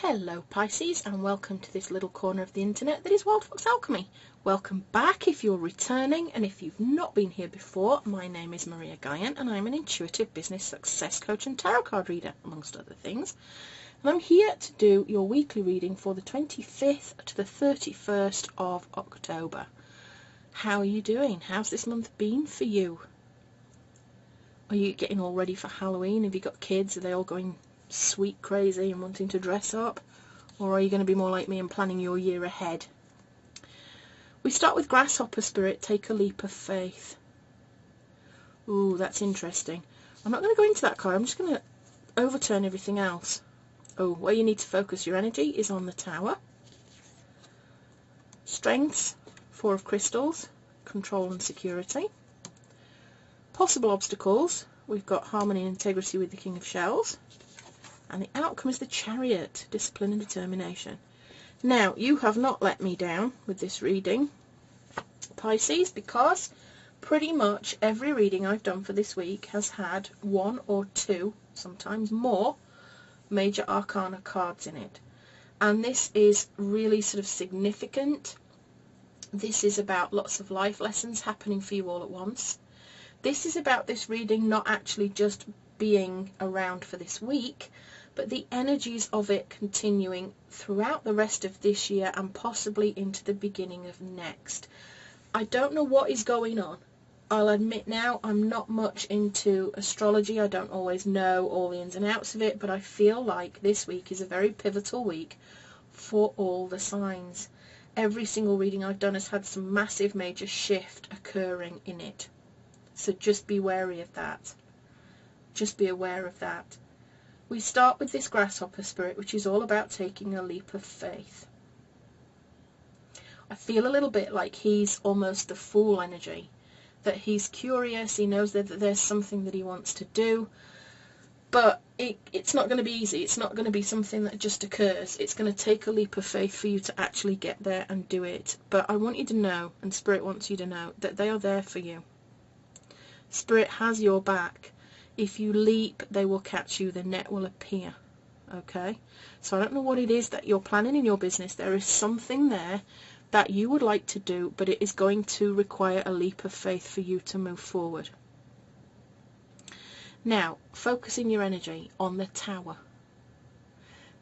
Hello Pisces, and welcome to this little corner of the internet that is Wild Fox Alchemy. Welcome back if you're returning, and if you've not been here before, my name is Maria Gaian and I'm an intuitive business success coach and tarot card reader, amongst other things. And I'm here to do your weekly reading for the 25th to the 31st of October. How are you doing? How's this month been for you? Are you getting all ready for Halloween? Have you got kids? Are they all going sweet crazy and wanting to dress up? Or are you going to be more like me and planning your year ahead? We start with Grasshopper Spirit, take a leap of faith. Ooh, that's interesting. I'm not going to go into that card. I'm just going to overturn everything else. Oh, where you need to focus your energy is on the Tower. Strengths, Four of Crystals, control and security. Possible obstacles, we've got harmony and integrity with the King of Shells. And the outcome is the Chariot, discipline and determination. Now, you have not let me down with this reading, Pisces, because pretty much every reading I've done for this week has had one or two, sometimes more, major arcana cards in it. And this is really sort of significant. This is about lots of life lessons happening for you all at once. This is about this reading not actually just being around for this week, but the energies of it continuing throughout the rest of this year and possibly into the beginning of next. I don't know what is going on. I'll admit now I'm not much into astrology. I don't always know all the ins and outs of it, but I feel like this week is a very pivotal week for all the signs. Every single reading I've done has had some massive major shift occurring in it. So just be wary of that. Just be aware of that. We start with this Grasshopper Spirit, which is all about taking a leap of faith. I feel a little bit like he's almost the Fool energy, that he's curious, he knows that there's something that he wants to do, but it's not going to be easy. It's not going to be something that just occurs. It's going to take a leap of faith for you to actually get there and do it. But I want you to know, and Spirit wants you to know, that they are there for you. Spirit has your back. If you leap, they will catch you. The net will appear. Okay? So I don't know what it is that you're planning in your business. There is something there that you would like to do, but it is going to require a leap of faith for you to move forward. Now, focusing your energy on the Tower.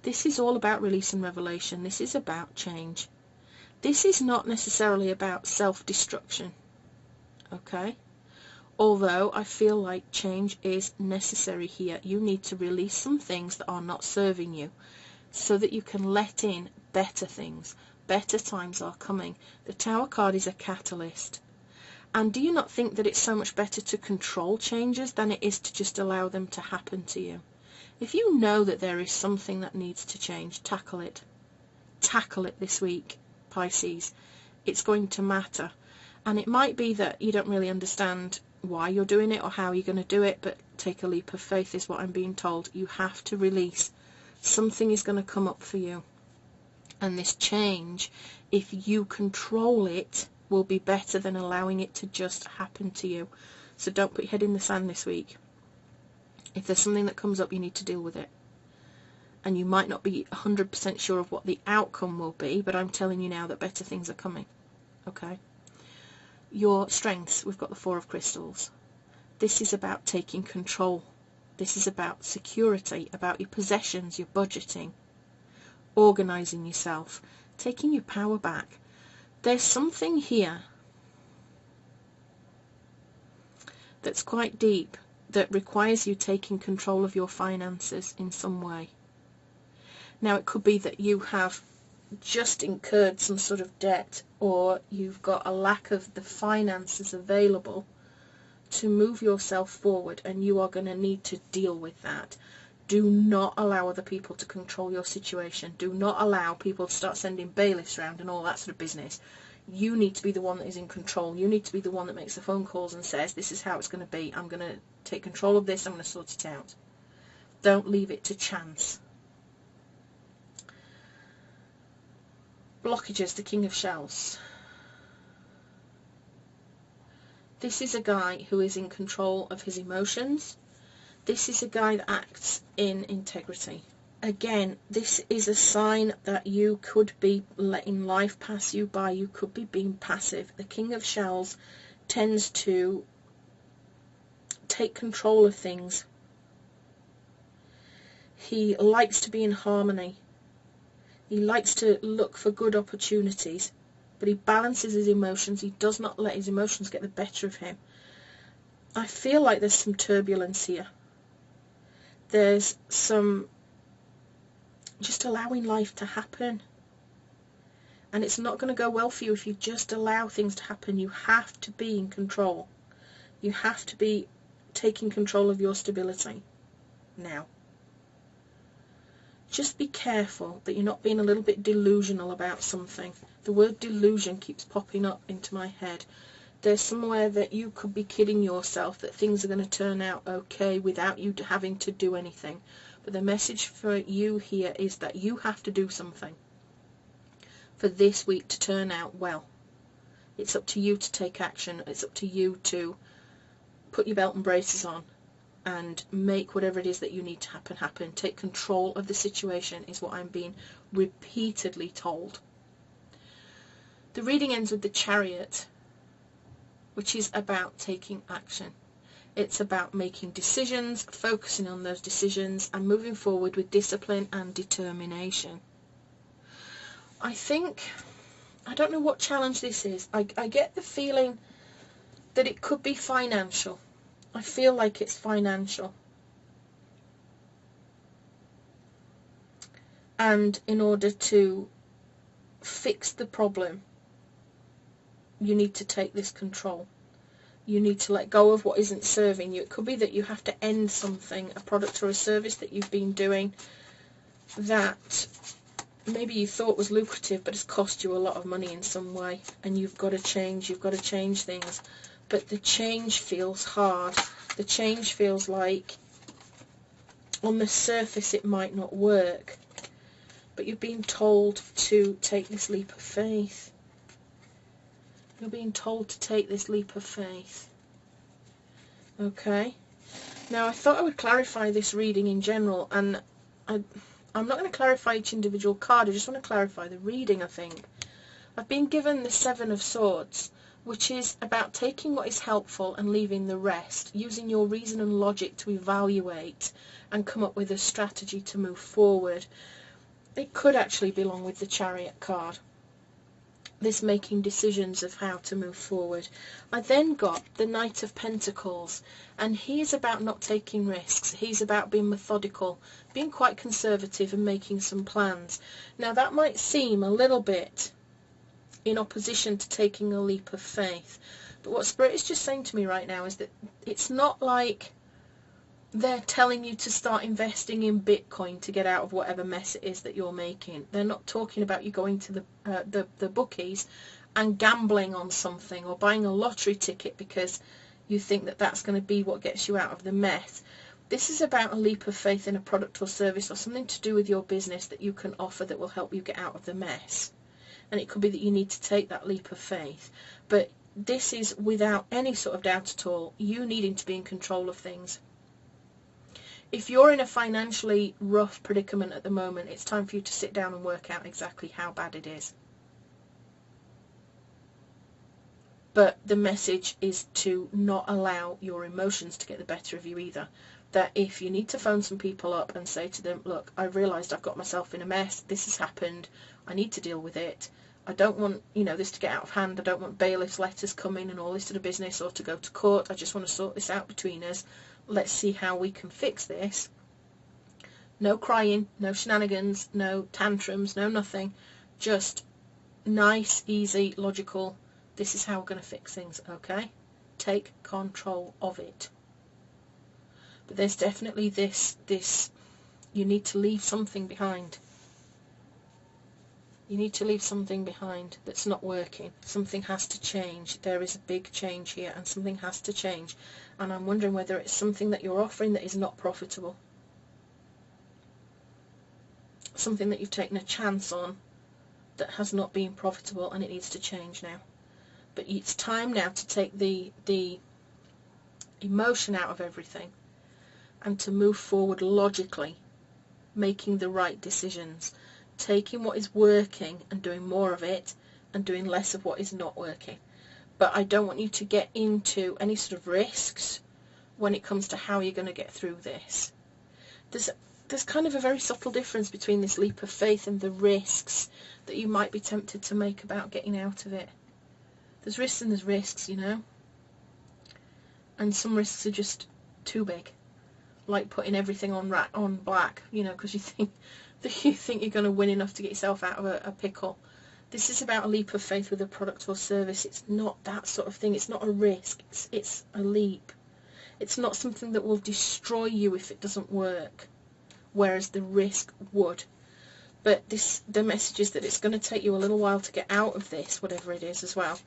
This is all about release and revelation. This is about change. This is not necessarily about self-destruction. Okay? Although I feel like change is necessary here. You need to release some things that are not serving you so that you can let in better things. Better times are coming. The Tower card is a catalyst. And do you not think that it's so much better to control changes than it is to just allow them to happen to you? If you know that there is something that needs to change, tackle it. Tackle it this week, Pisces. It's going to matter. And it might be that you don't really understand why you're doing it or how you're going to do it, but take a leap of faith is what I'm being told. You have to release. Something is going to come up for you. And this change, if you control it, will be better than allowing it to just happen to you. So don't put your head in the sand this week. If there's something that comes up, you need to deal with it. And you might not be 100% sure of what the outcome will be, but I'm telling you now that better things are coming. Okay? Your strengths, we've got the Four of Crystals. This is about taking control. This is about security, about your possessions, your budgeting, organising yourself, taking your power back. There's something here that's quite deep that requires you taking control of your finances in some way. Now, it could be that you have just incurred some sort of debt, or you've got a lack of the finances available to move yourself forward, and you are going to need to deal with that. Do not allow other people to control your situation. Do not allow people to start sending bailiffs around and all that sort of business. You need to be the one that is in control. You need to be the one that makes the phone calls and says, this is how it's going to be. I'm going to take control of this. I'm going to sort it out. Don't leave it to chance. Blockages, the King of Shells. This is a guy who is in control of his emotions. This is a guy that acts in integrity. again, this is a sign that you could be letting life pass you by. You could be being passive. The King of Shells tends to take control of things. He likes to be in harmony. He likes to look for good opportunities, but he balances his emotions. He does not let his emotions get the better of him. I feel like there's some turbulence here. There's some just allowing life to happen. And it's not going to go well for you if you just allow things to happen. You have to be in control. You have to be taking control of your stability now. Just be careful that you're not being a little bit delusional about something. The word delusion keeps popping up into my head. There's somewhere that you could be kidding yourself that things are going to turn out okay without you having to do anything. But the message for you here is that you have to do something for this week to turn out well. It's up to you to take action. It's up to you to put your belt and braces on and make whatever it is that you need to happen. Take control of the situation is what I'm being repeatedly told. The reading ends with the Chariot, which is about taking action. It's about making decisions, focusing on those decisions, and moving forward with discipline and determination. I don't know what challenge this is. I get the feeling that it could be financial. I feel like it's financial. And in order to fix the problem, you need to take this control. You need to let go of what isn't serving you. It could be that you have to end something, a product or a service that you've been doing that maybe you thought was lucrative, but it's cost you a lot of money in some way, and you've got to change things. But the change feels hard. The change feels like on the surface it might not work, but you're being told to take this leap of faith. You're being told to take this leap of faith. Okay? Now, I thought I would clarify this reading in general, and I'm not going to clarify each individual card. I just want to clarify the reading, I think. I've been given the Seven of Swords, which is about taking what is helpful and leaving the rest, using your reason and logic to evaluate and come up with a strategy to move forward. It could actually belong with the Chariot card. This making decisions of how to move forward. I then got the Knight of Pentacles, and he's about not taking risks. He's about being methodical, being quite conservative and making some plans. Now that might seem a little bit in opposition to taking a leap of faith, but what Spirit is just saying to me right now is that it's not like they're telling you to start investing in Bitcoin to get out of whatever mess it is that you're making. They're not talking about you going to the bookies and gambling on something or buying a lottery ticket because you think that that's going to be what gets you out of the mess. This is about a leap of faith in a product or service or something to do with your business that you can offer that will help you get out of the mess. And it could be that you need to take that leap of faith. But this is without any sort of doubt at all, you needing to be in control of things. If you're in a financially rough predicament at the moment, it's time for you to sit down and work out exactly how bad it is. But the message is to not allow your emotions to get the better of you either. That if you need to phone some people up and say to them, look, I've realised I've got myself in a mess, this has happened, I need to deal with it, I don't want, this to get out of hand, I don't want bailiff's letters coming and all this sort of business or to go to court, I just want to sort this out between us. Let's see how we can fix this. No crying, no shenanigans, no tantrums, no nothing. Just nice, easy, logical, this is how we're going to fix things, okay? Take control of it. But there's definitely this, you need to leave something behind. You need to leave something behind that's not working. Something has to change. There is a big change here and something has to change. And I'm wondering whether it's something that you're offering that is not profitable. Something that you've taken a chance on that has not been profitable and it needs to change now. But it's time now to take the emotion out of everything and to move forward logically making the right decisions, taking what is working and doing more of it, and doing less of what is not working. But I don't want you to get into any sort of risks when it comes to how you're going to get through this. There's kind of a very subtle difference between this leap of faith and the risks that you might be tempted to make about getting out of it. There's risks and there's risks, you know. And some risks are just too big. Like putting everything on black, you know, because you think you're going to win enough to get yourself out of a pickle. This is about a leap of faith with a product or service. It's not that sort of thing. It's not a risk. It's a leap. It's not something that will destroy you if it doesn't work, whereas the risk would. But the message is that it's going to take you a little while to get out of this, whatever it is as well.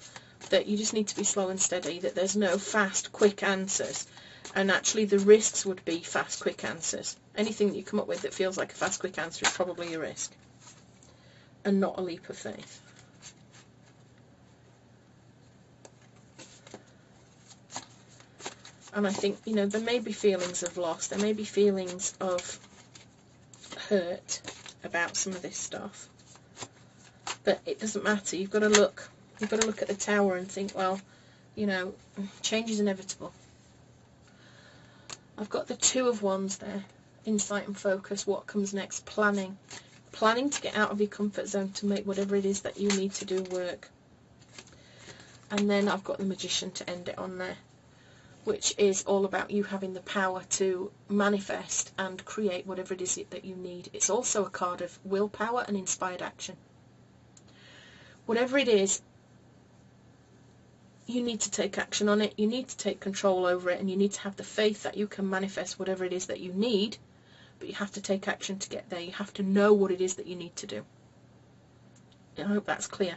That you just need to be slow and steady, that there's no fast, quick answers. And actually the risks would be fast, quick answers. Anything that you come up with that feels like a fast, quick answer is probably a risk and not a leap of faith. And I think, you know, there may be feelings of loss, there may be feelings of hurt about some of this stuff, but it doesn't matter. You've got to look at the tower and think, well, you know, change is inevitable. I've got the Two of Wands there, insight and focus, what comes next, planning to get out of your comfort zone to make whatever it is that you need to do work. And then I've got the Magician to end it on there, which is all about you having the power to manifest and create whatever it is that you need. It's also a card of willpower and inspired action. Whatever it is, you need to take action on it, you need to take control over it, and you need to have the faith that you can manifest whatever it is that you need, but you have to take action to get there. You have to know what it is that you need to do. I hope that's clear.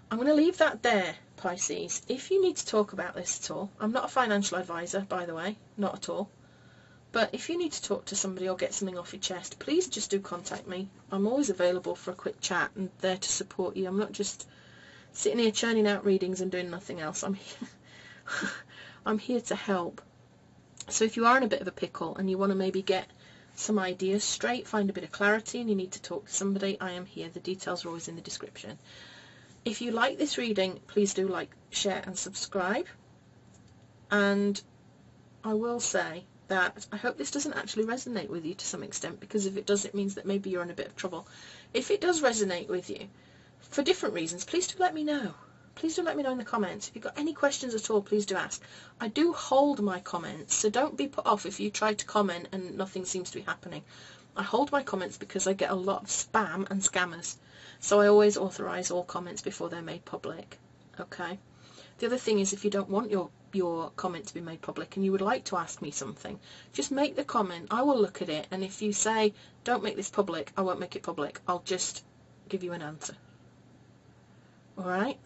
I'm going to leave that there, Pisces. If you need to talk about this at all, I'm not a financial advisor, by the way, not at all, but if you need to talk to somebody or get something off your chest, please just do contact me. I'm always available for a quick chat and there to support you. I'm not just sitting here churning out readings and doing nothing else. I'm here to help. So if you are in a bit of a pickle and you want to maybe get some ideas straight, find a bit of clarity, and you need to talk to somebody, I am here. The details are always in the description. If you like this reading, please do like, share and subscribe. And I will say that I hope this doesn't actually resonate with you to some extent, because if it does, it means that maybe you're in a bit of trouble. If it does resonate with you, for different reasons, please do let me know. Please do let me know in the comments. If you've got any questions at all, please do ask. I do hold my comments, so don't be put off if you try to comment and nothing seems to be happening. I hold my comments because I get a lot of spam and scammers, so I always authorise all comments before they're made public. Okay? The other thing is, if you don't want your comment to be made public and you would like to ask me something, just make the comment. I will look at it, and if you say, don't make this public, I won't make it public. I'll just give you an answer. Alright?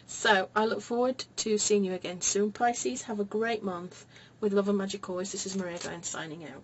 So, I look forward to seeing you again soon, Pisces. Have a great month. With love and magic always, this is Maria Gaian signing out.